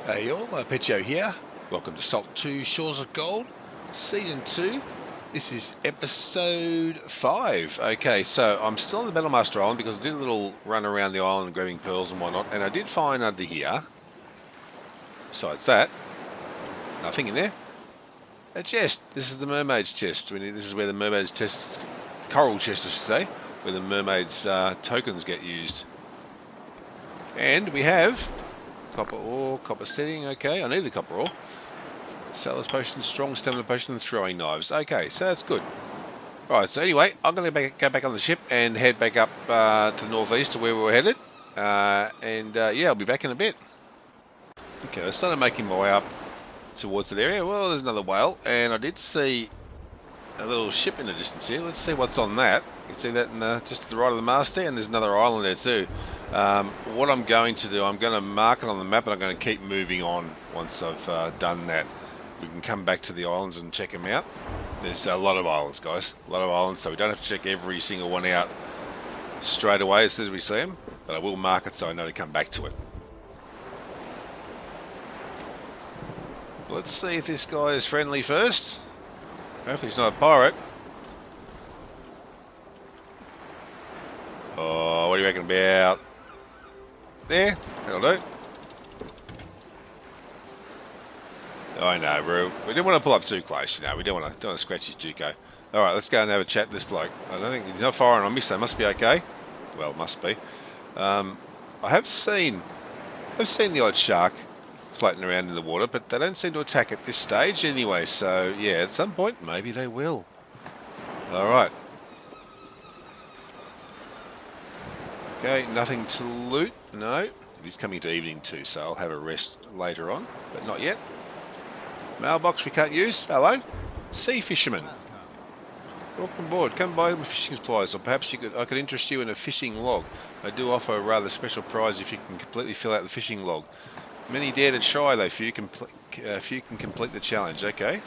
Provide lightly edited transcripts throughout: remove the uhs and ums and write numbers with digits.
Hey all, Arpeggio here. Welcome to Salt 2 Shores of Gold, Season 2. This is Episode 5. Okay, so I'm still on the Battlemaster Island because I did a little run around the island grabbing pearls and whatnot, and I did find under here, besides that, nothing in there. A chest. This is the mermaid's chest. This is where the mermaid's chest, coral chest I should say, where the mermaid's tokens get used. And we have copper ore, copper setting, okay, I need the copper ore. Sailor's potion, strong stamina potion, and throwing knives. Okay, so that's good. Right, so anyway, I'm going to go back on the ship and head back up to the northeast to where we were headed. Yeah, I'll be back in a bit. Okay, I started making my way up towards that area. Well, there's another whale, and I did see a little ship in the distance here. Let's see what's on that. You can see that in just to the right of the mast there, and there's another island there too. What I'm going to do, I'm going to mark it on the map, and I'm going to keep moving on once I've done that. We can come back to the islands and check them out. There's a lot of islands, guys. A lot of islands, so we don't have to check every single one out straight away as soon as we see them. But I will mark it so I know to come back to it. Let's see if this guy is friendly first. Hopefully he's not a pirate. Oh, what do you reckon about there? That'll do. I know, bro. We didn't want to pull up too close, you know. We don't want to scratch his Juco. All right, let's go and have a chat with this bloke. I don't think he's not firing on me, so it must be okay. Well, it must be. I have seen the odd shark floating around in the water, but they don't seem to attack at this stage anyway. So yeah, at some point maybe they will. All right. Okay, nothing to loot. No, it is coming to evening too, so I'll have a rest later on, but not yet. Mailbox we can't use. Hello, sea fisherman. Welcome aboard. Come by with fishing supplies, or perhaps I could interest you in a fishing log. I do offer a rather special prize if you can completely fill out the fishing log. Many dare to try, though. Few can complete the challenge. Okay.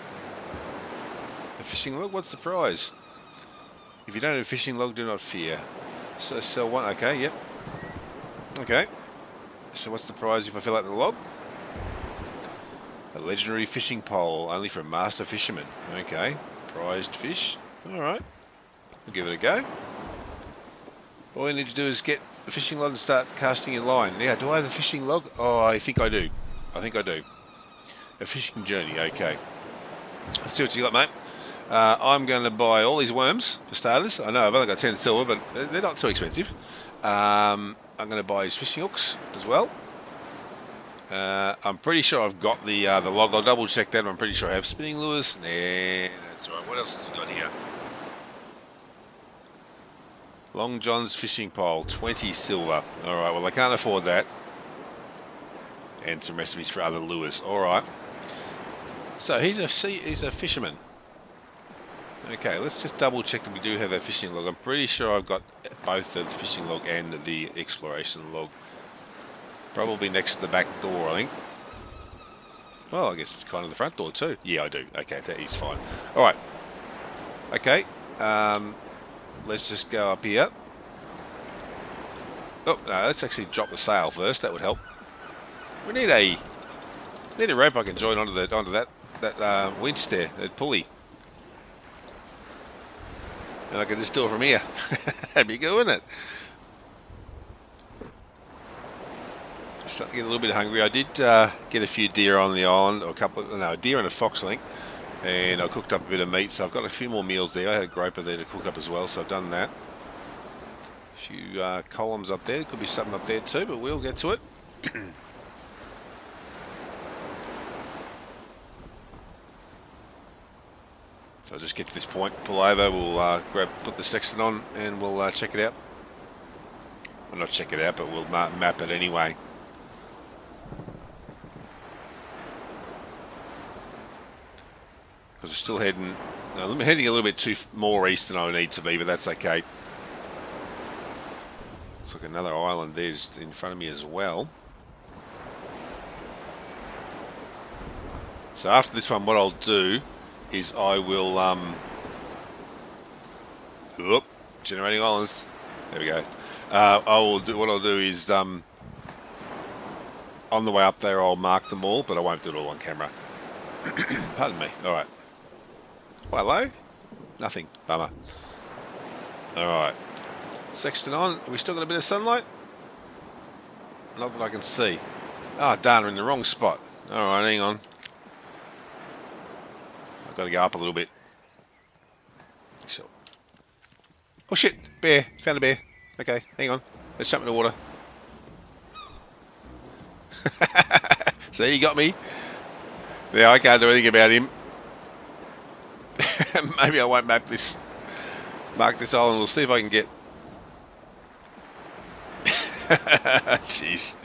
A fishing log. What's the prize? If you don't have a fishing log, do not fear. So sell one. Okay. Yep. Okay. So what's the prize if I fill out the log? A legendary fishing pole, only for a master fisherman. Okay. Prized fish. Alright. We'll give it a go. All you need to do is get the fishing log and start casting your line. Yeah, do I have the fishing log? Oh, I think I do. I think I do. A fishing journey. Okay. Let's see what you got, mate. I'm going to buy all these worms, for starters. I know I've only got 10 silver, but they're not too expensive. I'm going to buy his fishing hooks as well. I'm pretty sure I've got the log. I'll double check that. I'm pretty sure I have spinning lures. Nah, that's right. What else has he got here? Long John's fishing pole, 20 silver. All right. Well, I can't afford that. And some recipes for other lures. All right. So he's a fisherman. Okay. Let's just double check that we do have that fishing log. I'm pretty sure I've got both the fishing log and the exploration log. Probably next to the back door, I think. Well, I guess it's kind of the front door too. Yeah, I do. Okay, that is fine. All right. Okay. Let's just go up here. Oh, no, let's actually drop the sail first. That would help. We need a rope I can join onto that winch there, that pulley. And I can just do it from here. That'd be good, wouldn't it? Starting to get a little bit hungry. I did get a few deer on the island, or a deer and a fox, I think, and I cooked up a bit of meat, so I've got a few more meals there. I had a groper there to cook up as well, so I've done that. A few columns up there. Could be something up there too, but we'll get to it. So I'll just get to this point, pull over, we'll put the sextant on, and we'll check it out. Well, not check it out, but we'll map it anyway. Because we're still heading a little bit more east than I need to be, but that's okay. It's like another island there just in front of me as well. So after this one, what I'll do is I will generating islands. There we go. What I'll do is On the way up there, I'll mark them all, but I won't do it all on camera. Pardon me. All right. Well, hello? Nothing. Bummer. All right. Sextant on. Have we still got a bit of sunlight? Not that I can see. Ah, darn, we're in the wrong spot. All right, hang on. I've got to go up a little bit. So. Oh, shit. Bear. Found a bear. Okay, hang on. Let's jump in the water. See, you got me. Yeah, I can't do anything about him. Maybe I won't mark this island. We'll see if I can get... Jeez.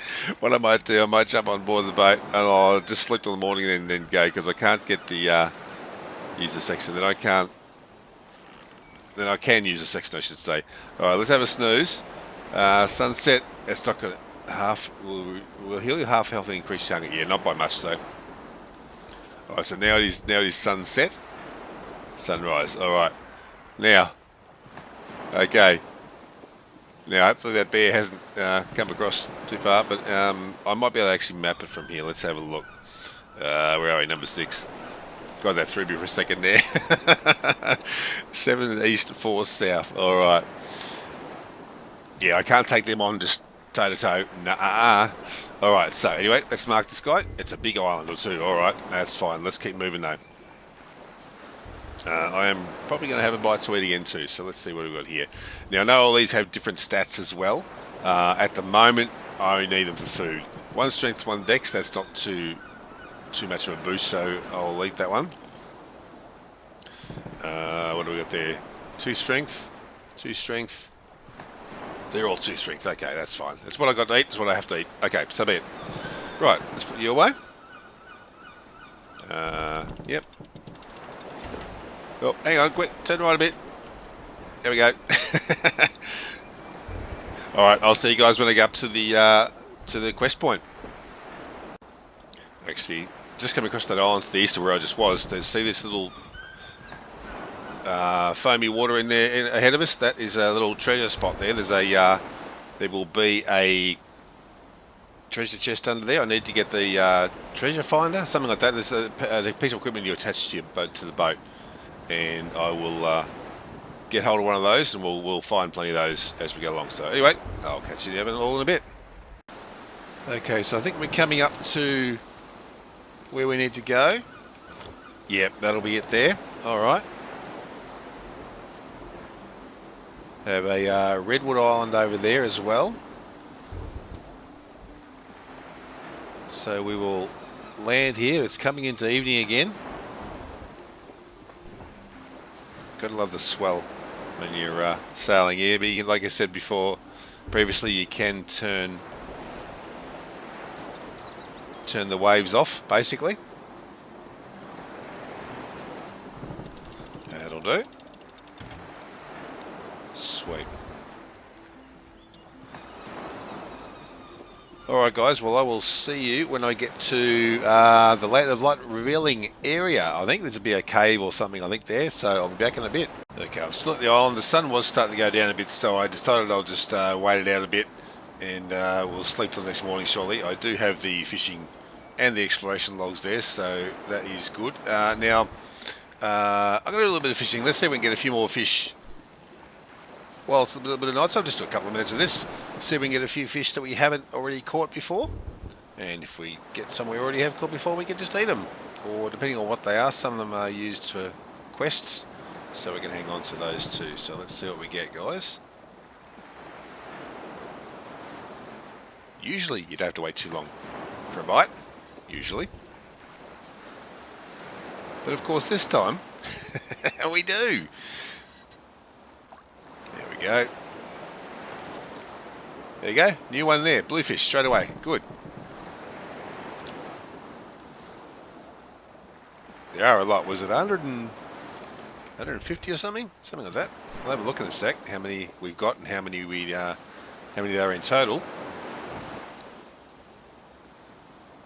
What I might do, I might jump on board the boat and I'll just sleep till the morning and then go, because I can't get the... use the sextant. Then I can't... Then I can use the sextant, I should say. Alright, let's have a snooze. Sunset. It's not going to... Will heal your half health and increase target. Yeah, not by much though. Alright, so now it is sunset. Sunrise. Alright. Now. Okay. Now, hopefully that bear hasn't come across too far, but I might be able to actually map it from here. Let's have a look. Where are we? Number 6. Got that through me for a second there. 7 east, 4 south. Alright. Yeah, I can't take them on just toe to toe. Nah. Alright, so anyway, let's mark this guy. It's a big island or two. Alright, that's fine. Let's keep moving though. I am probably going to have a bite to eat again too, so let's see what we've got here. Now, I know all these have different stats as well. At the moment, I only need them for food. 1 strength, 1 dex. That's not too much of a boost, so I'll eat that one. What do we got there? 2 strength, 2 strength. They're all 2 strength. Okay, that's fine. That's what I got to eat. It's what I have to eat. Okay, so be it. Right, let's put you away. Yep. Oh, hang on, quick. Turn right a bit. There we go. All right, I'll see you guys when I get up to the quest point. Actually, just come across that island to the east of where I just was. See this little foamy water in there ahead of us? That is a little treasure spot there. There will be a treasure chest under there. I need to get the treasure finder, something like that. There's a piece of equipment you attach to your boat, to the boat, and I will get hold of one of those, and we'll find plenty of those as we go along. So anyway, I'll catch you all in a bit. Okay, so I think we're coming up to where we need to go. Yep, that'll be it there. All right. Have a redwood island over there as well. So we will land here. It's coming into evening again. Gotta love the swell when you're sailing here. But like I said previously, you can turn the waves off, basically. That'll do. Sweet. Alright guys, well I will see you when I get to the Land of Light revealing area. I think there's be a cave or something I think there, so I'll be back in a bit. Okay, I'm still at the island. The sun was starting to go down a bit, so I decided I'll just wait it out a bit and we'll sleep till the next morning shortly. I do have the fishing and the exploration logs there, so that is good. Now, I'm going to do a little bit of fishing. Let's see if we can get a few more fish. Well, it's a little bit of night, so I'll just do a couple of minutes of this. See if we can get a few fish that we haven't already caught before. And if we get some we already have caught before, we can just eat them. Or depending on what they are, some of them are used for quests. So we can hang on to those too. So let's see what we get, guys. Usually you don't have to wait too long for a bite. Usually. But of course this time, we do. There we go. There you go. New one there. Bluefish straight away. Good. There are a lot. Was it 150 or something? Something like that. I'll have a look in a sec. How many we've got and how many there are in total.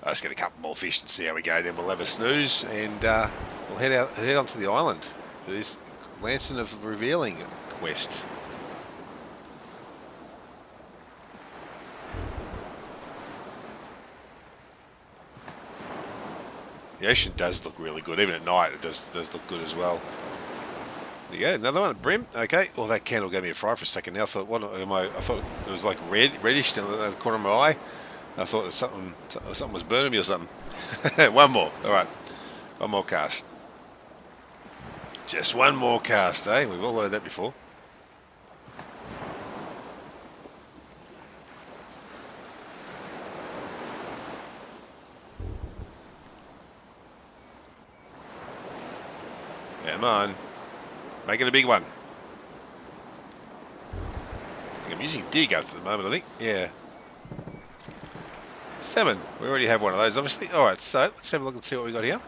Let's get a couple more fish and see how we go. Then we'll have a snooze and we'll head onto the island for this Lantern of Revealing quest. The ocean does look really good. Even at night, it does look good as well. There you go, another one, brim. Okay, well that candle gave me a fright for a second. Now I thought, what am I? I thought it was like reddish in the corner of my eye. I thought that something was burning me or something. One more. All right, one more cast. Just one more cast, eh? We've all heard that before. Come on. Make it a big one. I'm using deer guts at the moment, I think. Yeah. 7. We already have one of those, obviously. Alright, so let's have a look and see what we got here.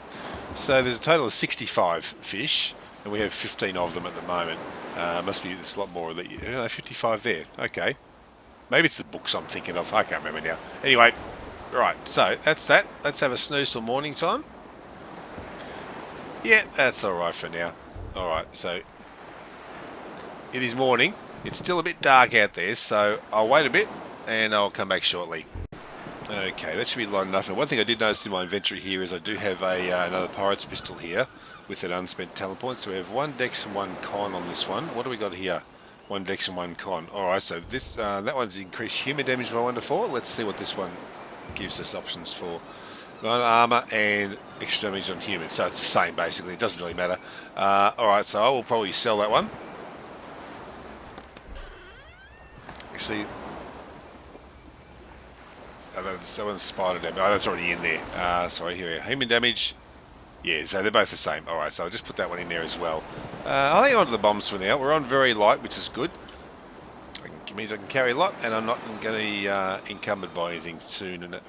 So there's a total of 65 fish, and we have 15 of them at the moment. Must be there's a lot more that you know, 55 there. Okay. Maybe it's the books I'm thinking of. I can't remember now. Anyway, right, so that's that. Let's have a snooze till morning time. Yeah, that's alright for now. Alright, so it is morning. It's still a bit dark out there, so I'll wait a bit and I'll come back shortly. Okay, that should be light enough. And one thing I did notice in my inventory here is I do have another pirate's pistol here with an unspent talent point. So we have 1 dex and 1 con on this one. What do we got here? 1 dex and 1 con. Alright, so this that one's increased human damage by 1 to 4. Let's see what this one gives us options for. 9 armor and extra damage on humans. So it's the same basically. It doesn't really matter. Alright, so I will probably sell that one. Actually, that one's spider damage. Oh, that's already in there. Sorry, here we are. Human damage. Yeah, so they're both the same. Alright, so I'll just put that one in there as well. I'll hang on to the bombs for now. We're on very light, which is good. It means I can carry a lot, and I'm not going to be encumbered by anything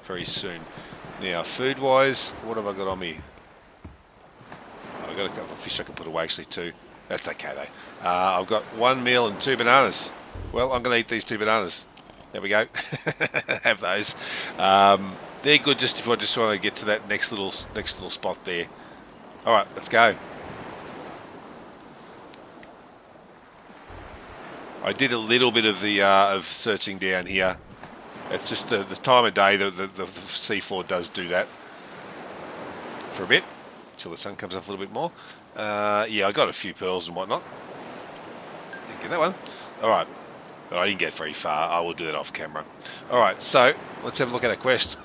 very soon. Now, food-wise, what have I got on me? I've got a couple of fish I can put away, actually, too. That's okay, though. I've got 1 meal and 2 bananas. Well, I'm going to eat these 2 bananas. There we go. Have those. They're good just if I just want to get to that next little spot there. All right, let's go. I did a little bit of the of searching down here. It's just the time of day the seafloor does do that for a bit until the sun comes up a little bit more. Yeah, I got a few pearls and whatnot. Didn't get that one. All right. But I didn't get very far. I will do that off camera. Alright, so let's have a look at our quest.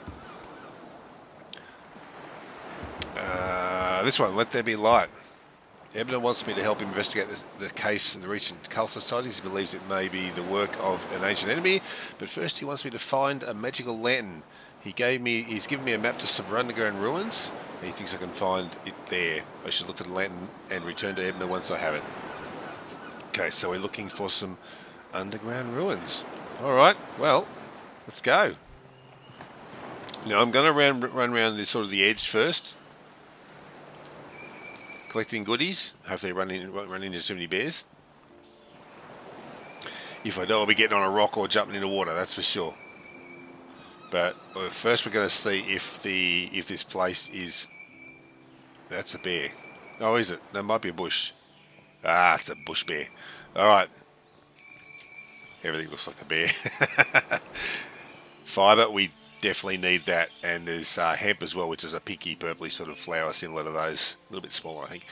This one, Let There Be Light. Ebner wants me to help investigate the case of the recent cult societies. He believes it may be the work of an ancient enemy, but first he wants me to find a magical lantern. He's given me a map to some underground ruins, and he thinks I can find it there. I should look for the lantern and return to Ebner once I have it. Okay, so we're looking for some underground ruins. Alright, well, let's go. Now I'm going to run around this sort of the edge first. Collecting goodies. Hopefully run into too many bears. If I don't, I'll be getting on a rock or jumping into water, that's for sure. But first we're going to see if this place is... That's a bear. Oh, is it? That might be a bush. Ah, it's a bush bear. Alright. Everything looks like a bear. Fibre, we definitely need that. And there's hemp as well, which is a pinky purpley sort of flower similar to those. A little bit smaller, I think.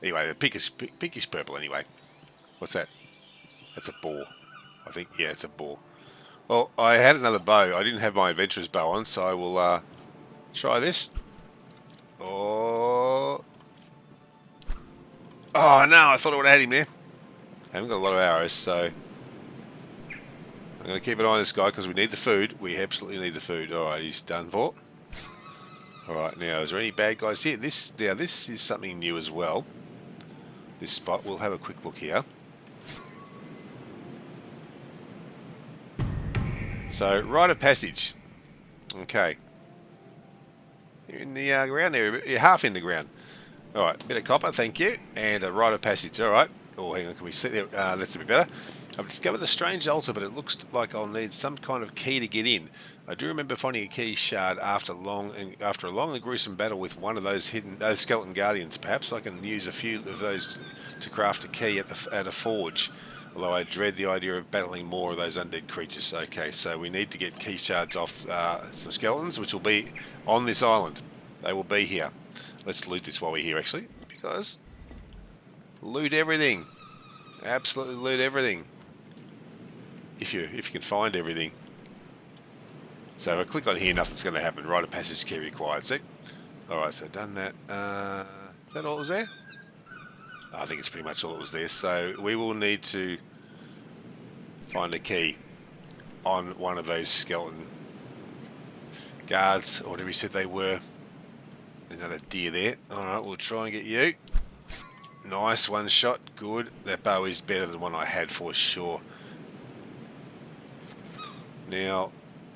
Anyway, the pinkish purple anyway. What's that? That's a boar. I think, yeah, it's a boar. Well, I had another bow. I didn't have my adventurer's bow on, so I will try this. Oh no, I thought I would have had him there. I haven't got a lot of arrows, so I'm going to keep an eye on this guy because we need the food. We absolutely need the food. Alright, he's done for. Alright, now, is there any bad guys here? This is something new as well. This spot, we'll have a quick look here. So, rite of passage. Okay. You're in the ground there, you're half in the ground. Alright, bit of copper, thank you. And a rite of passage, alright. Oh, hang on, can we see there? That's a bit better. I've discovered a strange altar, but it looks like I'll need some kind of key to get in. I do remember finding a key shard after a long and gruesome battle with one of those skeleton guardians. Perhaps I can use a few of those to craft a key at a forge. Although I dread the idea of battling more of those undead creatures. Okay, so we need to get key shards off some skeletons, which will be on this island. They will be here. Let's loot this while we're here, actually, because loot everything. Absolutely loot everything. If you can find everything. So if I click on here, nothing's going to happen. Write a passage key required. See? Alright, so done that. Is that all that was there? I think it's pretty much all that was there. So we will need to find a key on one of those skeleton guards, or whatever you said they were. Another deer there. Alright, we'll try and get you. Nice, one shot. Good. That bow is better than one I had for sure. Now,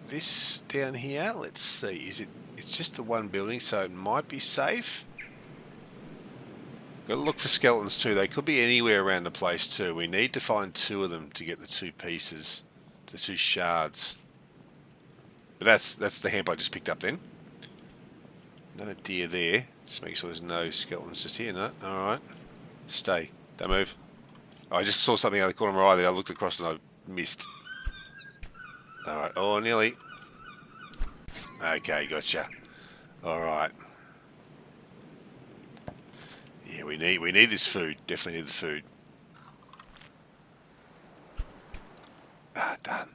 this down here, let's see. It's just the one building, so it might be safe. Got to look for skeletons too. They could be anywhere around the place too. We need to find two of them to get the two pieces, the two shards. But that's the hemp I just picked up then. Another deer there. Just make sure there's no skeletons just here. No. All right. Stay. Don't move. Oh, I just saw something out of the corner of my eye there. I looked across and I missed. All right. Oh, nearly. Okay, gotcha. All right. Yeah, we need this food. Definitely need the food. Ah, done.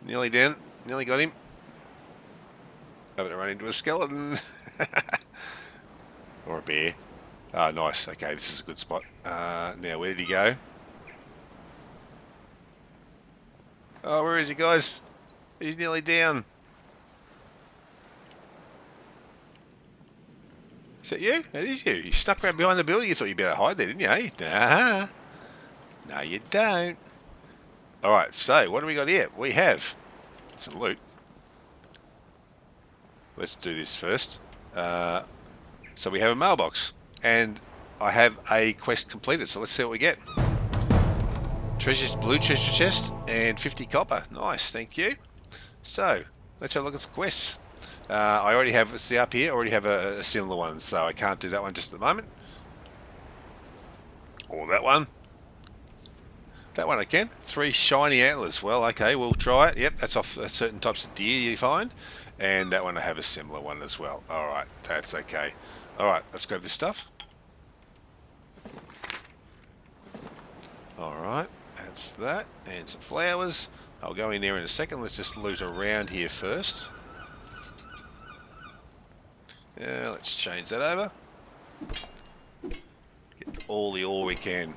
Nearly down. Nearly got him. Having to run into a skeleton. Or a bear. Ah, nice. Okay, this is a good spot. Now, where did he go? Oh, where is he, guys? He's nearly down. Is that you? That is you. You stuck around behind the building. You thought you better hide there, didn't you? Hey? Nah. No, you don't. Alright, so what do we got here? We have some loot. Let's do this first. So we have a mailbox. And I have a quest completed. So let's see what we get. Blue treasure chest and 50 copper. Nice, thank you. So let's have a look at some quests. I already have, see up here, I already have a similar one, so I can't do that one just at the moment. Or that one. That one I can. 3 shiny antlers. Well, okay, we'll try it. Yep, that's off certain types of deer you find. And that one I have a similar one as well. Alright, that's okay. Alright, let's grab this stuff. Alright, that's that. And some flowers. I'll go in there in a second. Let's just loot around here first. Let's change that over. Get all the ore we can.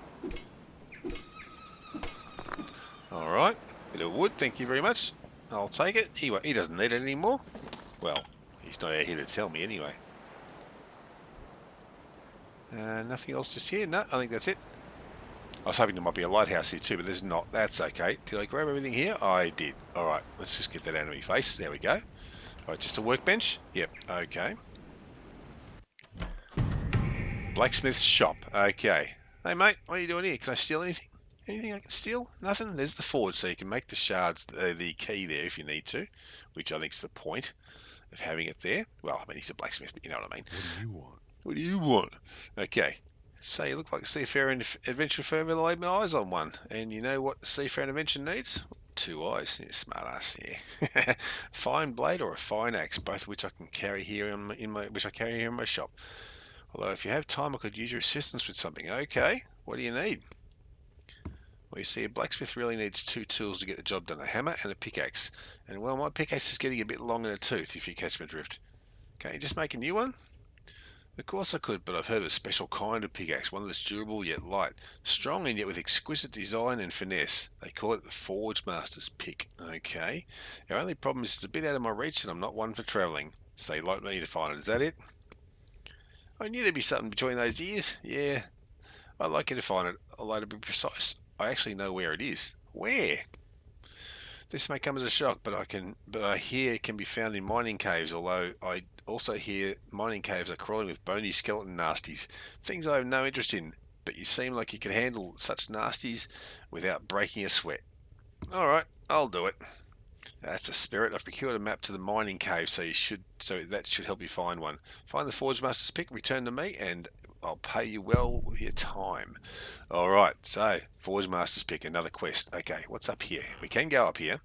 Alright, bit of wood, thank you very much. I'll take it. He doesn't need it anymore. Well, he's not out here to tell me anyway. Nothing else just here? No, I think that's it. I was hoping there might be a lighthouse here too, but there's not. That's okay. Did I grab everything here? I did. Alright, let's just get that out of my face. There we go. Alright, just a workbench? Yep, okay. Blacksmith's shop. Okay. Hey mate, what are you doing here? Can I steal anything? Anything I can steal? Nothing? There's the forge, so you can make the shards, the key there if you need to, which I think is the point of having it there. Well, I mean, he's a blacksmith, but you know what I mean. What do you want? What do you want? Okay. So you look like a seafaring adventurer if I ever laid my eyes on one. And you know what seafaring adventure needs? 2 eyes. Yeah, smart ass, yeah. Fine blade or a fine axe, both of which I can carry here in my shop. Although if you have time, I could use your assistance with something. Okay. What do you need? Well, you see, a blacksmith really needs 2 tools to get the job done, a hammer and a pickaxe. And, well, my pickaxe is getting a bit long in the tooth, if you catch my drift. Can't you just make a new one? Of course I could, but I've heard of a special kind of pickaxe, one that's durable yet light, strong and yet with exquisite design and finesse. They call it the Forge Master's Pick. Okay. Our only problem is it's a bit out of my reach and I'm not one for travelling. So you'd like me to find it, is that it? I knew there'd be something between those ears. Yeah. I'd like you to find it, although to be precise, I actually know where it is. Where? This may come as a shock, but I hear it can be found in mining caves, although I also hear mining caves are crawling with bony skeleton nasties. Things I have no interest in, but you seem like you can handle such nasties without breaking a sweat. Alright, I'll do it. That's the spirit. I've procured a map to the mining cave, so that should help you find one. Find the Forge Master's Pick, return to me, and I'll pay you well with your time. Alright, so Forge Master's Pick, another quest. Okay, what's up here? We can go up here.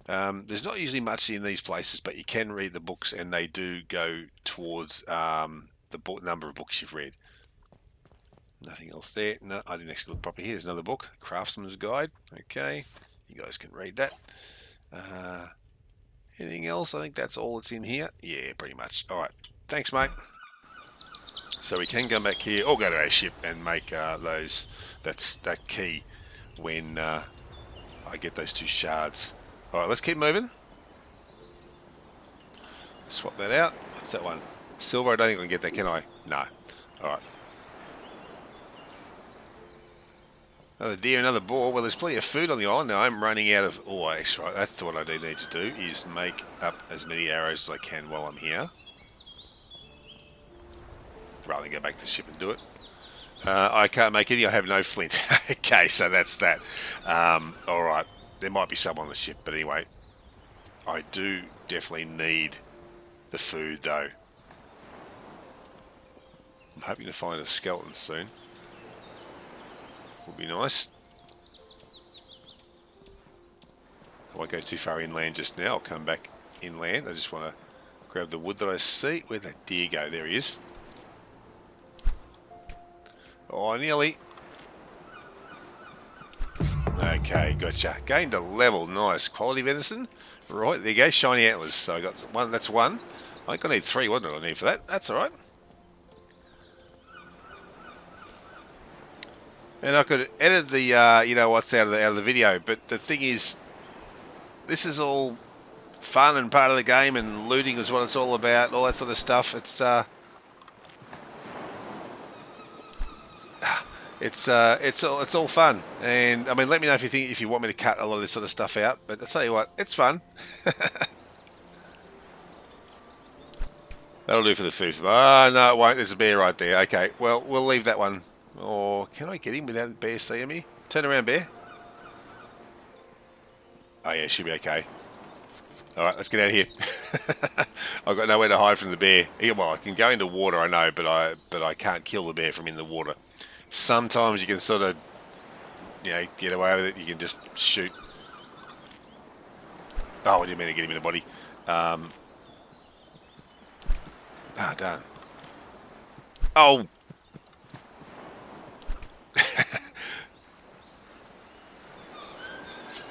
There's not usually much in these places, but you can read the books, and they do go towards the number of books you've read. Nothing else there. No, I didn't actually look properly here. There's another book, Craftsman's Guide. Okay, you guys can read that. Anything else? I think that's all that's in here. Yeah, pretty much. All right. Thanks, mate. So we can come back here or go to our ship and make those. That's that key when I get those 2 shards. All right, let's keep moving. Swap that out. What's that one? Silver. I don't think I can get that, can I? No. All right. Another deer, another boar. Well, there's plenty of food on the island now. I'm running out of... Oh, actually, right, that's what I do need to do, is make up as many arrows as I can while I'm here. Rather than go back to the ship and do it. I can't make any. I have no flint. Okay, so that's that. All right. There might be some on the ship, but anyway. I do definitely need the food, though. I'm hoping to find a skeleton soon. Would be nice. I won't go too far inland just now. I'll come back inland. I just want to grab the wood that I see. Where'd that deer go? There he is. Oh, nearly. Okay, gotcha. Gained a level. Nice. Quality venison. Right, there you go. Shiny antlers. So I got one. That's one. I think I need 3. What do I need for that? That's alright. And I could edit the, you know, what's out of the video. But the thing is, this is all fun and part of the game, and looting is what it's all about. All that sort of stuff. It's all fun. And I mean, let me know if you want me to cut a lot of this sort of stuff out. But I'll tell you what, it's fun. That'll do for the food. Oh, no, it won't. There's a bear right there. Okay, well, we'll leave that one. Or can I get him without the bear seeing me? Turn around, bear. Oh, yeah, should be okay. All right, let's get out of here. I've got nowhere to hide from the bear. Yeah, well, I can go into water, I know, but I can't kill the bear from in the water. Sometimes you can sort of, you know, get away with it. You can just shoot. Oh, I didn't mean to get him in the body. Darn. Oh.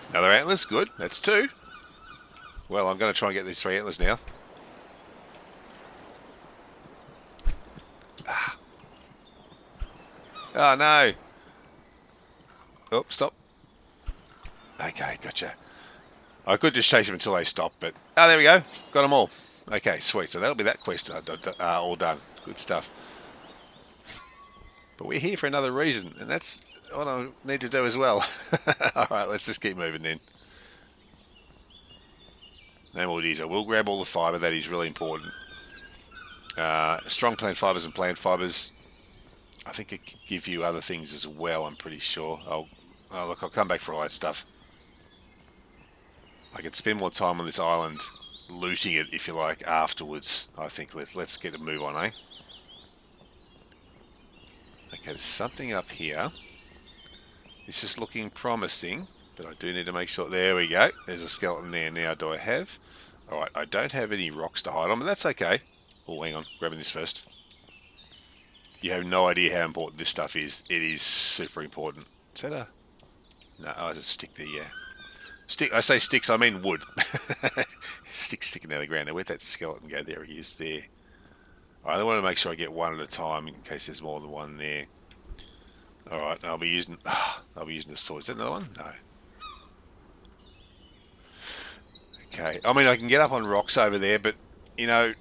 Another antlers, good. That's 2. Well, I'm going to try and get these 3 antlers now. Oh, no. Oh, stop. Okay, gotcha. I could just chase them until they stop, but... Oh, there we go. Got them all. Okay, sweet. So that'll be that quest all done. Good stuff. But we're here for another reason, and that's what I need to do as well. Alright, let's just keep moving then. No more ideas. I will grab all the fibre. That is really important. Strong plant fibres and plant fibres. I think it could give you other things as well, I'm pretty sure. Look, I'll come back for all that stuff. I could spend more time on this island looting it, if you like, afterwards. I think let's get a move on, eh? Okay, there's something up here. This is looking promising, but I do need to make sure... There we go. There's a skeleton there now. Do I have... Alright, I don't have any rocks to hide on, but that's okay. Oh, hang on. Grabbing this first. You have no idea how important this stuff is. It is super important. Is that a... No, oh, there's a stick there, yeah. Stick. I say sticks, I mean wood. Sticks sticking out of the ground. Now, where'd that skeleton go? There he is, there. Alright, I want to make sure I get one at a time in case there's more than one there. Alright, I'll be using the sword. Is that another one? No. Okay. I mean, I can get up on rocks over there, but you know,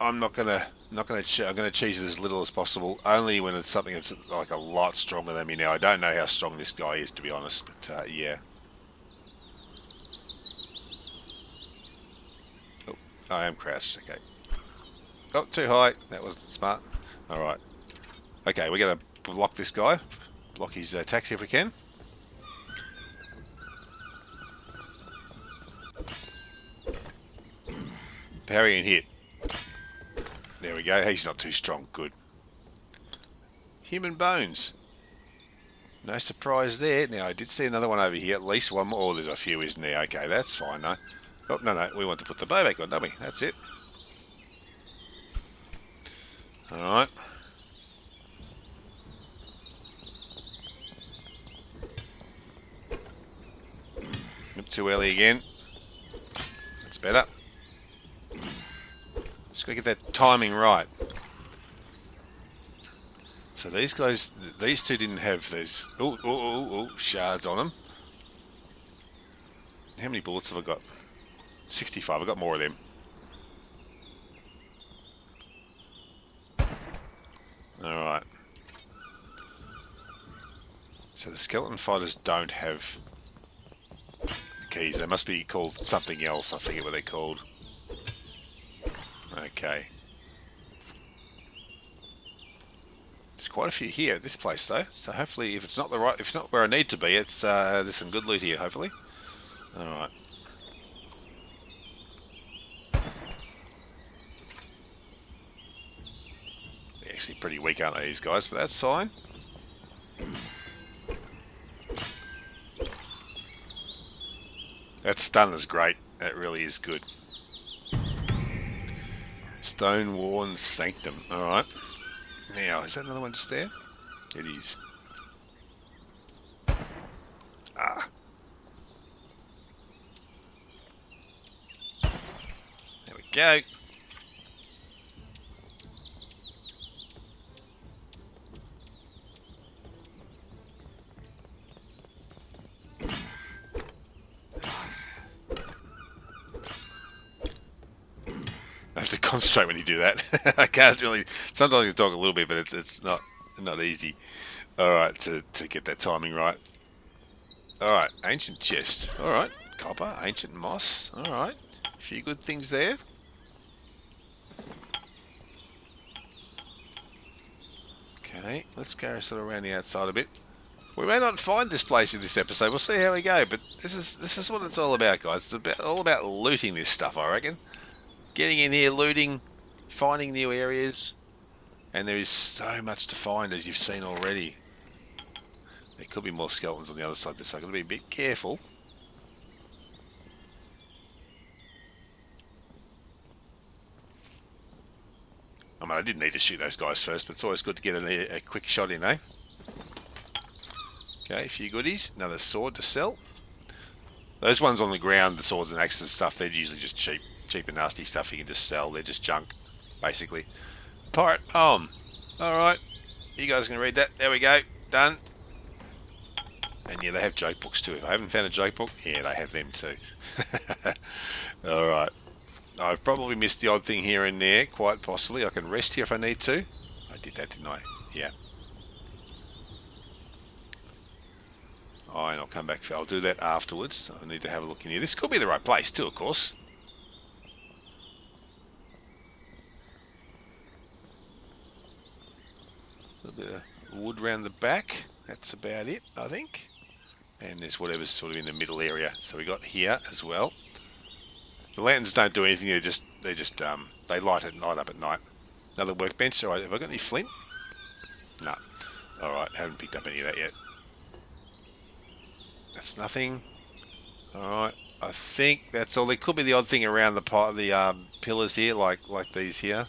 I'm not gonna I'm gonna cheese it as little as possible. Only when it's something that's like a lot stronger than me now. I don't know how strong this guy is, to be honest, but yeah. Oh, I am crouched. Okay. Oh, too high. That wasn't smart. All right. Okay, we're gonna block this guy. Block his attacks if we can. Parry and hit. There we go. He's not too strong. Good. Human bones. No surprise there. Now, I did see another one over here. At least one more. Oh, there's a few, isn't there? Okay, that's fine, no. Oh, no. We want to put the bow back on, don't we? That's it. Alright. Not too early again. That's better. Just gotta get that timing right. So these guys, these two didn't have those shards on them. How many bullets have I got? 65. I've got more of them. Alright. So the skeleton fighters don't have the keys. They must be called something else. I forget what they're called. Okay. There's quite a few here at this place though. So hopefully if it's not where I need to be, it's there's some good loot here, hopefully. Alright. They're actually pretty weak, aren't they, these guys? But that's fine. That stun is great. That really is good. Stone-worn Sanctum. Alright. Now, is that another one just there? It is. Ah. There we go. I have to concentrate when you do that. I can't really. Sometimes you talk a little bit, but it's not easy. All right, to get that timing right. All right, ancient chest. All right, copper, ancient moss. All right, a few good things there. Okay, let's go sort of around the outside a bit. We may not find this place in this episode. We'll see how we go. But this is what it's all about, guys. It's all about looting this stuff, I reckon. Getting in here, looting, finding new areas, and there is so much to find, as you've seen already. There could be more skeletons on the other side, so I've got to be a bit careful. I mean, I didn't need to shoot those guys first, but it's always good to get a quick shot in, eh? Okay, a few goodies. Another sword to sell. Those ones on the ground, the swords and axes and stuff, they're usually just cheap and nasty stuff you can just sell. They're just junk, basically. Pirate poem. Alright. You guys can read that. There we go. Done. And yeah, they have joke books too. If I haven't found a joke book, yeah, they have them too. Alright. I've probably missed the odd thing here and there, quite possibly. I can rest here if I need to. I did that, didn't I? Yeah. Oh, and I'll come back. I'll do that afterwards. I need to have a look in here. This could be the right place too, of course. A little bit of wood around the back. That's about it, I think. And there's whatever's sort of in the middle area. So we got here as well. The lanterns don't do anything. They light up at night. Another workbench. All right. Have I got any flint? No. All right. Haven't picked up any of that yet. That's nothing. All right. I think that's all. There could be the odd thing around the pillars here, like these here.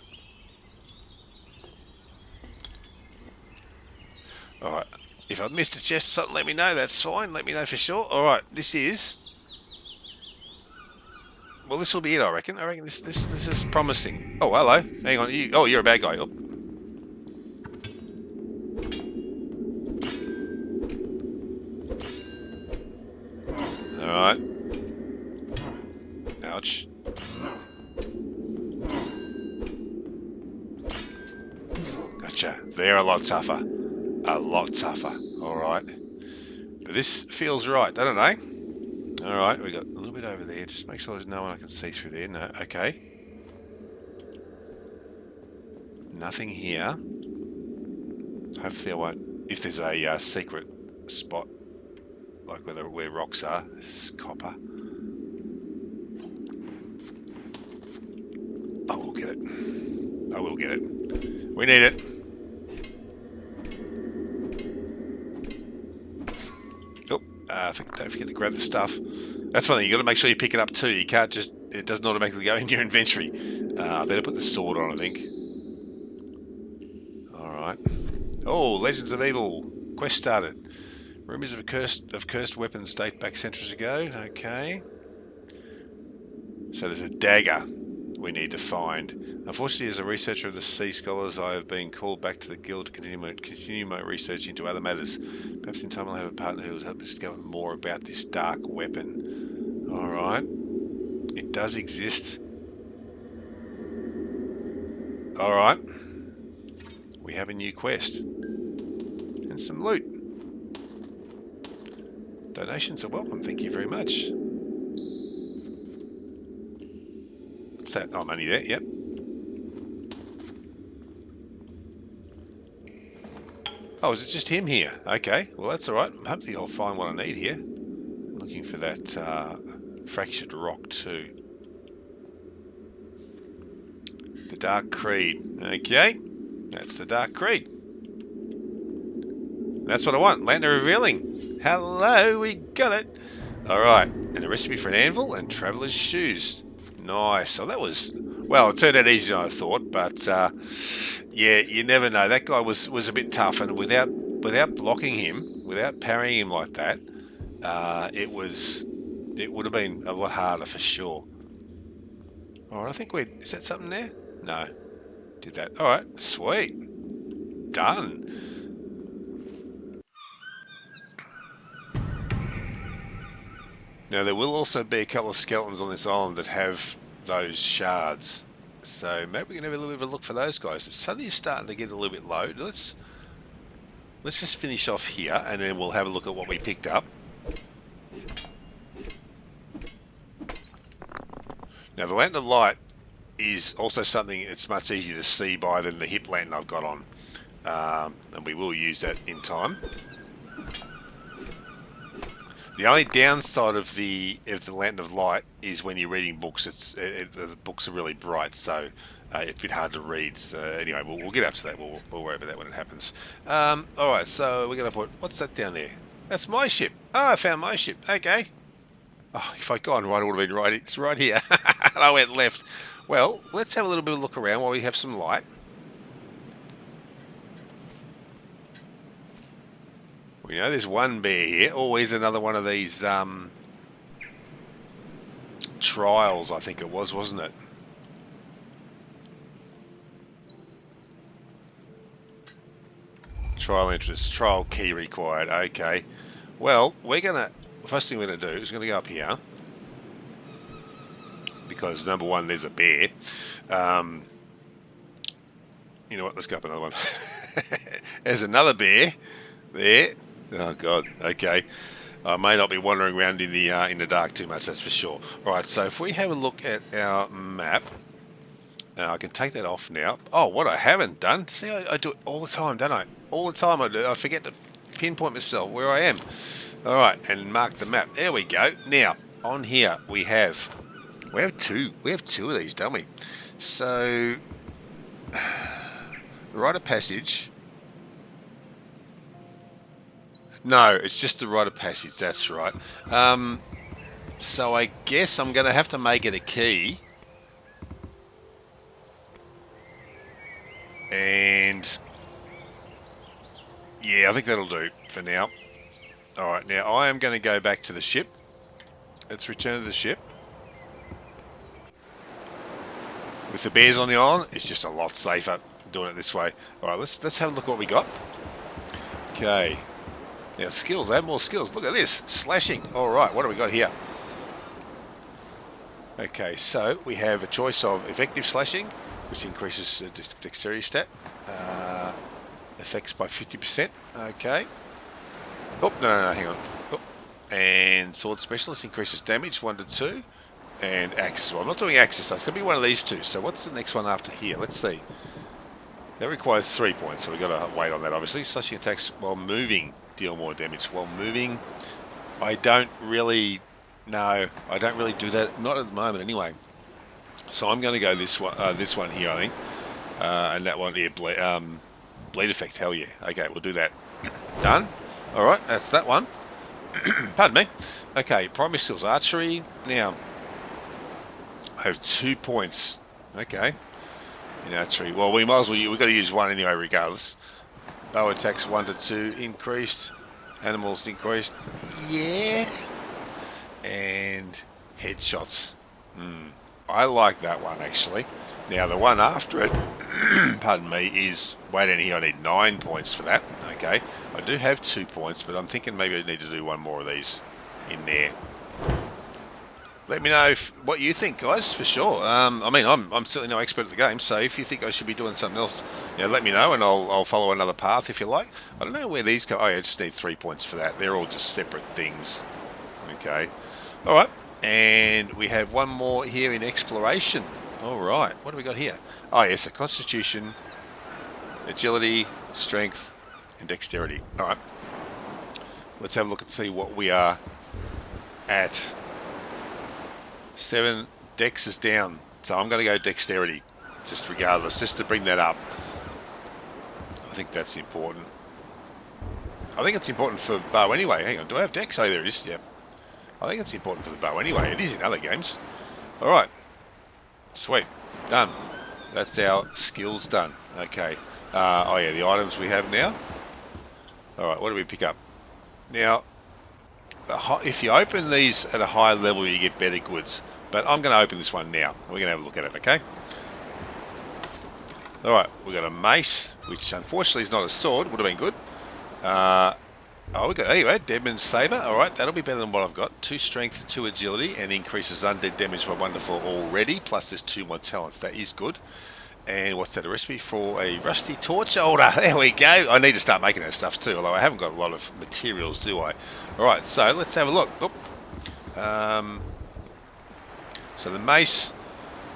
All right. If I've missed a chest or something, let me know. That's fine. Let me know for sure. All right. This is. Well, this will be it, I reckon. I reckon this is promising. Oh, hello. Hang on. You're a bad guy. Oh. Alright. Ouch. Gotcha. They're a lot tougher. A lot tougher. Alright. But this feels right, doesn't it? Alright, we got a little bit over there. Just make sure there's no one I can see through there. No, okay. Nothing here. Hopefully I won't... If there's a secret spot, like where rocks are. This is copper. Oh, we'll get it. I will get it. We need it. Don't forget to grab the stuff. That's one thing, you got to make sure you pick it up too. You can't just, it doesn't automatically go in your inventory. I better put the sword on, I think. Alright. Oh, Legends of Evil. Quest started. Rumors of cursed weapons date back centuries ago. Okay. So there's a dagger we need to find. Unfortunately, as a researcher of the Sea Scholars, I have been called back to the Guild to continue my research into other matters. Perhaps in time I'll have a partner who will help me discover more about this dark weapon. Alright. It does exist. Alright. We have a new quest. And some loot. Donations are welcome, thank you very much. What's that? Oh, money there, yep. Oh, is it just him here? Okay, well that's alright. Hopefully I'll find what I need here. I'm looking for that fractured rock too. The Dark Creed. Okay, that's the Dark Creed. That's what I want. Lantern revealing. Hello, we got it. Alright, and a recipe for an anvil and traveller's shoes. Nice. So that was, well, it turned out easier than I thought, but yeah, you never know. That guy was a bit tough, and without blocking him, without parrying him like that, it would have been a lot harder for sure. Alright, I think is that something there? No. Did that. Alright, sweet. Done. Now there will also be a couple of skeletons on this island that have those shards, so maybe we can have a little bit of a look for those guys. The sun is starting to get a little bit low. Let's just finish off here, and then we'll have a look at what we picked up. Now the lantern of light is also something it's much easier to see by than the hip lantern I've got on, and we will use that in time. The only downside of the Lantern of Light is when you're reading books. The books are really bright, so it's a bit hard to read. So anyway, we'll get up to that. We'll worry about that when it happens. All right, so we're gonna put, what's that down there? That's my ship. Oh, I found my ship. Okay. Oh, if I'd gone right, it would have been right. It's right here. And I went left. Well, let's have a little bit of a look around while we have some light. We know there's one bear here. Always another one of these trials, I think it was, wasn't it? Trial interest, trial key required. Okay. Well, first thing we're gonna do is we're gonna go up here because number one, there's a bear. You know what? Let's go up another one. There's another bear there. Oh God. Okay. I may not be wandering around in the dark too much. That's for sure. All right. So if we have a look at our map, I can take that off now. Oh, what I haven't done. See, I do it all the time, don't I? All the time I do. I forget to pinpoint myself where I am. All right, and mark the map. There we go. Now on here we have two of these, don't we? So rite of passage. No, it's just the rite of passage. That's right. So I guess I'm going to have to make it a key. And yeah, I think that'll do for now. All right, now I am going to go back to the ship. Let's return to the ship. With the bears on the island, it's just a lot safer doing it this way. All right, let's have a look at what we got. Okay. Now skills, add more skills. Look at this, slashing. All right, what do we got here? Okay, so we have a choice of effective slashing, which increases the dexterity stat, effects by 50%. Okay. Oh, no, hang on. Oh. And sword specialist increases damage 1 to 2, and axe. Well, I'm not doing axes, so it's going to be one of these two. So what's the next one after here? Let's see. That requires 3 points, so we've got to wait on that, obviously. Slashing attacks while moving deal more damage while moving. I don't really do that, not at the moment anyway. So I'm going to go this one here, I think, and that one here, bleed effect. Hell yeah. Okay, we'll do that. Done. All right, that's that one. Pardon me. Okay, primary skills archery. Now, I have 2 points. Okay, in archery. Well, we might as well. We've got to use one anyway, regardless. Bow attacks 1 to 2 increased. Animals increased. Yeah. And headshots. I like that one actually. Now the one after it, pardon me, is wait in here. I need 9 points for that. Okay, I do have 2 points, but I'm thinking maybe I need to do one more of these in there. Let me know what you think, guys, for sure. I mean, I'm certainly no expert at the game, so if you think I should be doing something else, let me know, and I'll follow another path if you like. I don't know where these go. Oh, yeah, I just need 3 points for that. They're all just separate things. Okay. All right. And we have one more here in exploration. All right. What do we got here? Oh, yes, a constitution, agility, strength, and dexterity. All right. Let's have a look and see what we are at. 7. Dex is down, so I'm going to go dexterity, just regardless, just to bring that up. I think that's important. I think it's important for bow anyway. Hang on, do I have dex? Oh, there it is. Yep. I think it's important for the bow anyway. It is in other games. All right. Sweet. Done. That's our skills done. Okay. Oh yeah, the items we have now. All right. What do we pick up? Now, if you open these at a higher level, you get better goods. But I'm going to open this one now. We're going to have a look at it, okay? Alright, we've got a mace, which unfortunately is not a sword. Would have been good. We got, anyway, Deadman's Saber. Alright, that'll be better than what I've got. 2 strength, 2 agility, and increases undead damage by 1 to 4 already. Plus there's 2 more talents. That is good. And what's that, a recipe for a rusty torch holder? There we go. I need to start making that stuff too, although I haven't got a lot of materials, do I? Alright, so let's have a look. So the mace,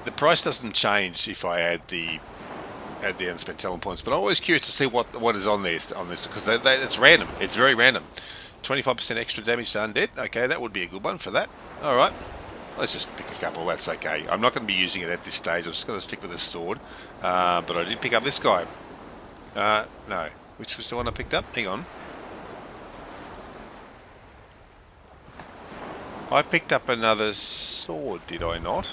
the price doesn't change if I add the unspent talent points, but I'm always curious to see what is on this because it's random. It's very random. 25% extra damage to undead. Okay, that would be a good one for that. Alright. Let's just pick a couple, that's okay. I'm not going to be using it at this stage, I'm just going to stick with the sword. But I did pick up this guy. No. Which was the one I picked up? Hang on. I picked up another sword, did I not?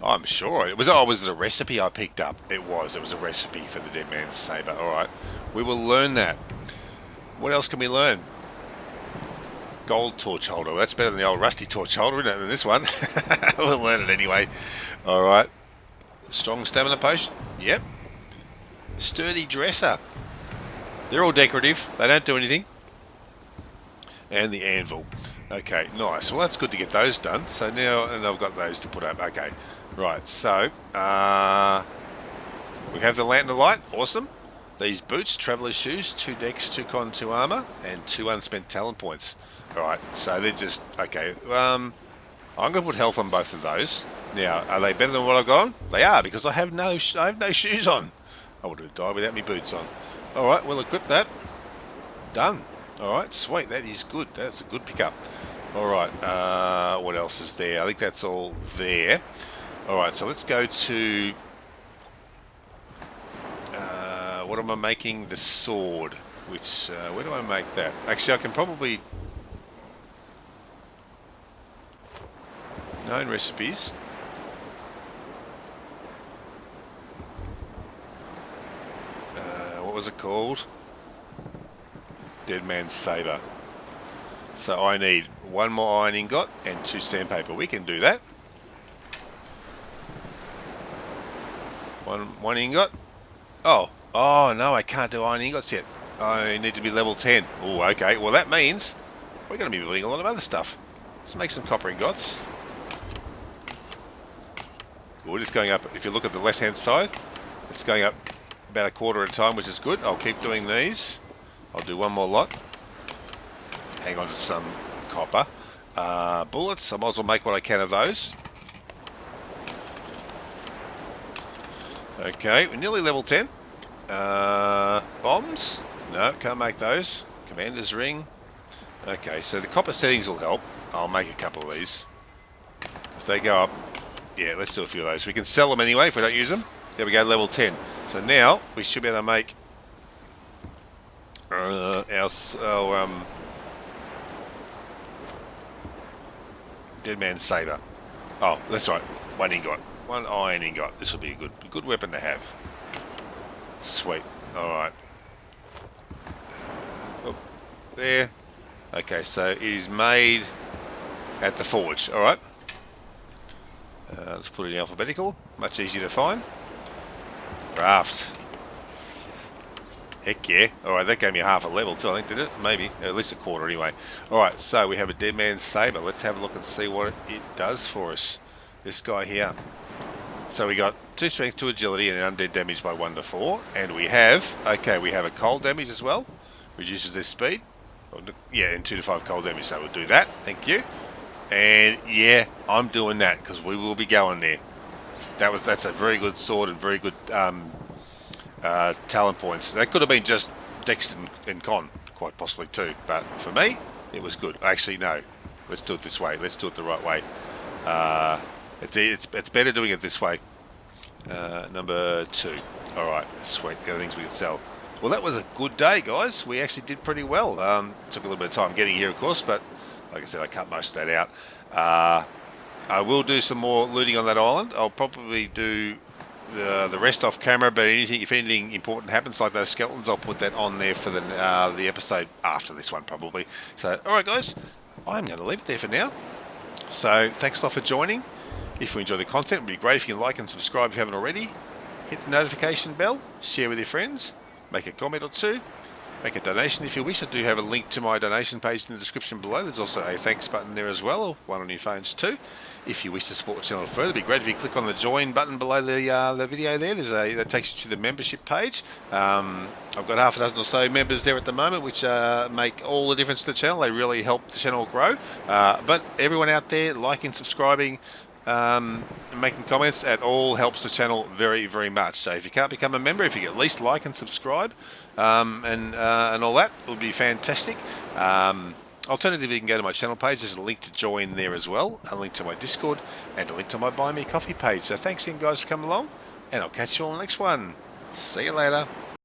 I'm sure. Was it a recipe I picked up? It was a recipe for the Dead Man's Saber. Alright. We will learn that. What else can we learn? Gold torch holder. That's better than the old rusty torch holder, isn't it, than this one? We'll learn it anyway. Alright. Strong stamina potion. Yep. Sturdy dresser. They're all decorative. They don't do anything. And the anvil. Okay, nice. Well, that's good to get those done. So now, and I've got those to put up. Okay. Right, so, we have the Lantern of Light. Awesome. These boots, traveler's shoes, 2 dex, 2 con, 2 armor, and 2 unspent talent points. Alright, so they're just, okay, I'm going to put health on both of those. Now, are they better than what I've got on? They are, because I have no shoes on. I would have died without my boots on. Alright, we'll equip that. Done. Alright, sweet, that is good. That's a good pickup. Alright, what else is there? I think that's all there. Alright, so let's go to... what am I making? The sword. Which, where do I make that? Actually, I can probably... Known recipes. What was it called? Dead Man's Saber. So I need 1 more iron ingot and 2 sandpaper. We can do that. One ingot. Oh no, I can't do iron ingots yet. I need to be level 10. Oh, okay. Well, that means we're going to be building a lot of other stuff. Let's make some copper ingots. Good, it's going up. If you look at the left-hand side, it's going up about 1/4 at a time, which is good. I'll keep doing these. I'll do 1 more lot. Hang on to some copper. Bullets, I might as well make what I can of those. Okay, we're nearly level 10. Bombs? No, can't make those. Commander's ring. Okay, so the copper settings will help. I'll make a couple of these. As they go up. Yeah, let's do a few of those. We can sell them anyway if we don't use them. There we go, level 10. So now we should be able to make Dead Man Saber. Oh, that's right. One ingot. One iron ingot. This will be a good weapon to have. Sweet. Alright. Oh, there. Okay, so it is made at the forge. Alright. Let's put it in alphabetical. Much easier to find. Raft. Heck yeah. Alright, that gave me half a level too, I think, did it? Maybe. At least a quarter anyway. Alright, so we have a Dead Man's Saber. Let's have a look and see what it does for us. This guy here. So we got 2 strength, 2 agility, and an undead damage by 1 to 4. And we have, okay, we have a cold damage as well. Reduces their speed. Yeah, and 2 to 5 cold damage, so we'll do that. Thank you. And yeah, I'm doing that because we will be going there. That's a very good sword and very good talent points. That could have been just Dex and Con, quite possibly too. But for me, it was good. Actually, no. Let's do it this way. Let's do it the right way. It's better doing it this way. Number 2. All right, sweet. The other things we can sell. Well, that was a good day, guys. We actually did pretty well. Took a little bit of time getting here, of course, but like I said, I cut most of that out. I will do some more looting on that island. I'll probably do the rest off camera, but if anything important happens, like those skeletons, I'll put that on there for the episode after this one, probably. So, all right, guys, I'm going to leave it there for now. So, thanks a lot for joining. If you enjoy the content, it would be great if you can like and subscribe if you haven't already. Hit the notification bell, share with your friends, make a comment or two. Make a donation if you wish. I do have a link to my donation page in the description below. There's also a thanks button there as well, or one on your phones too. If you wish to support the channel further, it'd be great if you click on the join button below the video there. That takes you to the membership page. I've got half a dozen or so members there at the moment, which make all the difference to the channel. They really help the channel grow. But everyone out there liking, subscribing, making comments at all helps the channel very, very much. So if you can't become a member, if you at least like and subscribe and all that, it would be fantastic. Alternatively, you can go to my channel page. There's a link to join there as well, a link to my Discord, and a link to my Buy Me Coffee page. So thanks again, guys, for coming along, and I'll catch you on the next one. See you later.